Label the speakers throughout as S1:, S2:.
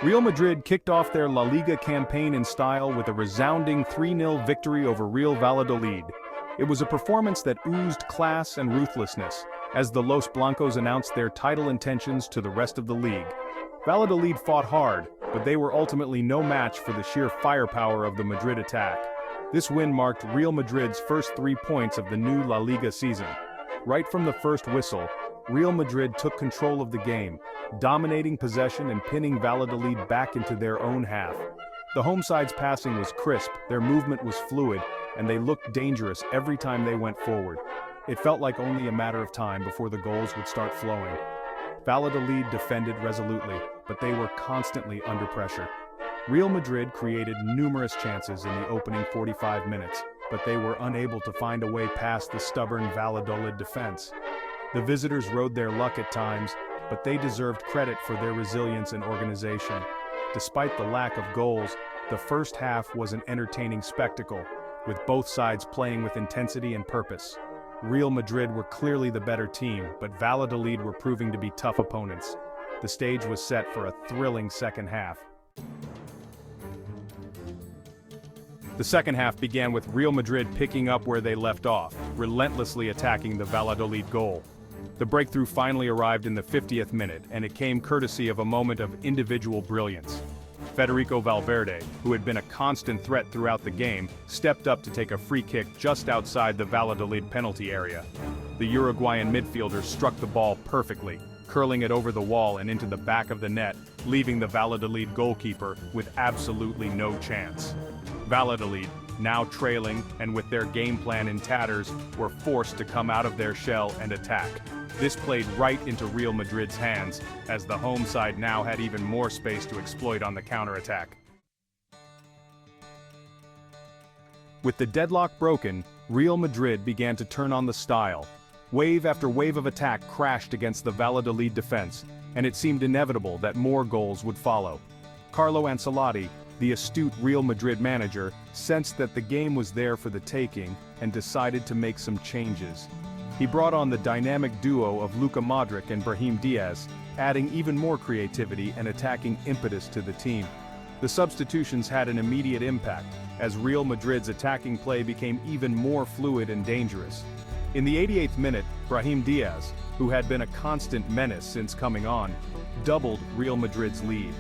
S1: Real Madrid kicked off their La Liga campaign in style with a resounding 3-0 victory over Real Valladolid. It was a performance that oozed class and ruthlessness, as the Los Blancos announced their title intentions to the rest of the league. Valladolid fought hard, but they were ultimately no match for the sheer firepower of the Madrid attack. This win marked Real Madrid's first 3 points of the new La Liga season. Right from the first whistle, Real Madrid took control of the game, dominating possession and pinning Valladolid back into their own half. The home side's passing was crisp, their movement was fluid, and they looked dangerous every time they went forward. It felt like only a matter of time before the goals would start flowing. Valladolid defended resolutely, but they were constantly under pressure. Real Madrid created numerous chances in the opening 45 minutes, but they were unable to find a way past the stubborn Valladolid defense. The visitors rode their luck at times, but they deserved credit for their resilience and organization. Despite the lack of goals, the first half was an entertaining spectacle, with both sides playing with intensity and purpose. Real Madrid were clearly the better team, but Valladolid were proving to be tough opponents. The stage was set for a thrilling second half. The second half began with Real Madrid picking up where they left off, relentlessly attacking the Valladolid goal. The breakthrough finally arrived in the 50th minute, and it came courtesy of a moment of individual brilliance. Federico Valverde, who had been a constant threat throughout the game, stepped up to take a free kick just outside the Valladolid penalty area. The Uruguayan midfielder struck the ball perfectly, curling it over the wall and into the back of the net, leaving the Valladolid goalkeeper with absolutely no chance. Valladolid, now trailing and with their game plan in tatters, were forced to come out of their shell and attack. This played right into Real Madrid's hands, as the home side now had even more space to exploit on the counterattack. With the deadlock broken, Real Madrid began to turn on the style. Wave after wave of attack crashed against the Valladolid defense, and it seemed inevitable that more goals would follow. Carlo Ancelotti, the astute Real Madrid manager, sensed that the game was there for the taking and decided to make some changes. He brought on the dynamic duo of Luka Modric and Brahim Diaz, adding even more creativity and attacking impetus to the team. The substitutions had an immediate impact, as Real Madrid's attacking play became even more fluid and dangerous. In the 88th minute, Brahim Diaz, who had been a constant menace since coming on, doubled Real Madrid's lead.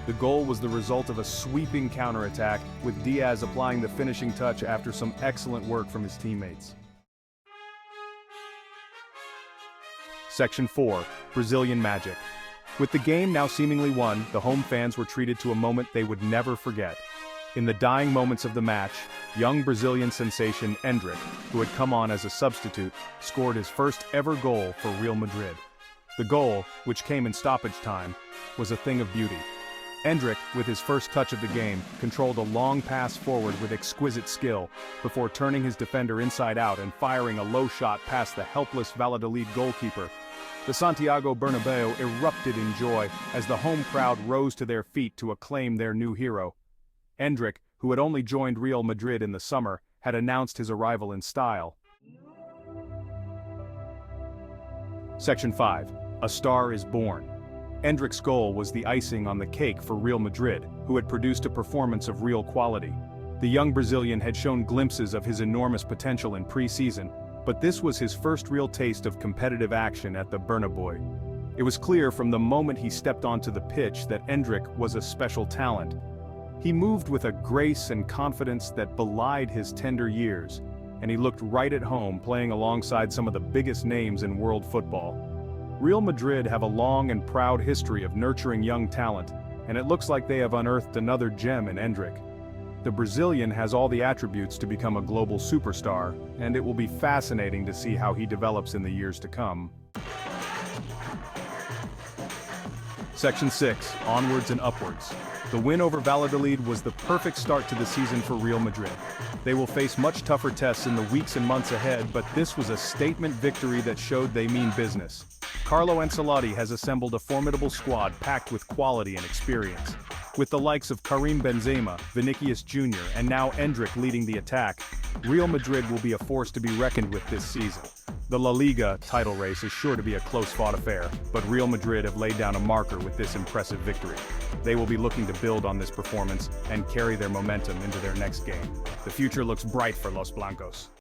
S1: The goal was the result of a sweeping counterattack, with Diaz applying the finishing touch after some excellent work from his teammates. Section 4. Brazilian Magic. With the game now seemingly won, the home fans were treated to a moment they would never forget. In the dying moments of the match, young Brazilian sensation Endrick, who had come on as a substitute, scored his first ever goal for Real Madrid. The goal, which came in stoppage time, was a thing of beauty. Endrick, with his first touch of the game, controlled a long pass forward with exquisite skill, before turning his defender inside out and firing a low shot past the helpless Valladolid goalkeeper. The Santiago Bernabeu erupted in joy as the home crowd rose to their feet to acclaim their new hero. Endrick, who had only joined Real Madrid in the summer, had announced his arrival in style. Section 5. A Star is Born. Endrick's goal was the icing on the cake for Real Madrid, who had produced a performance of real quality. The young Brazilian had shown glimpses of his enormous potential in pre-season, but this was his first real taste of competitive action at the Bernabeu. It was clear from the moment he stepped onto the pitch that Endrick was a special talent. He moved with a grace and confidence that belied his tender years, and he looked right at home playing alongside some of the biggest names in world football. Real Madrid have a long and proud history of nurturing young talent, and it looks like they have unearthed another gem in Endrick. The Brazilian has all the attributes to become a global superstar, and it will be fascinating to see how he develops in the years to come. Section 6. Onwards and Upwards. The win over Valladolid was the perfect start to the season for Real Madrid. They will face much tougher tests in the weeks and months ahead, but this was a statement victory that showed they mean business. Carlo Ancelotti has assembled a formidable squad packed with quality and experience. With the likes of Karim Benzema, Vinicius Jr., and now Endrick leading the attack, Real Madrid will be a force to be reckoned with this season. The La Liga title race is sure to be a close-fought affair, but Real Madrid have laid down a marker with this impressive victory. They will be looking to build on this performance and carry their momentum into their next game. The future looks bright for Los Blancos.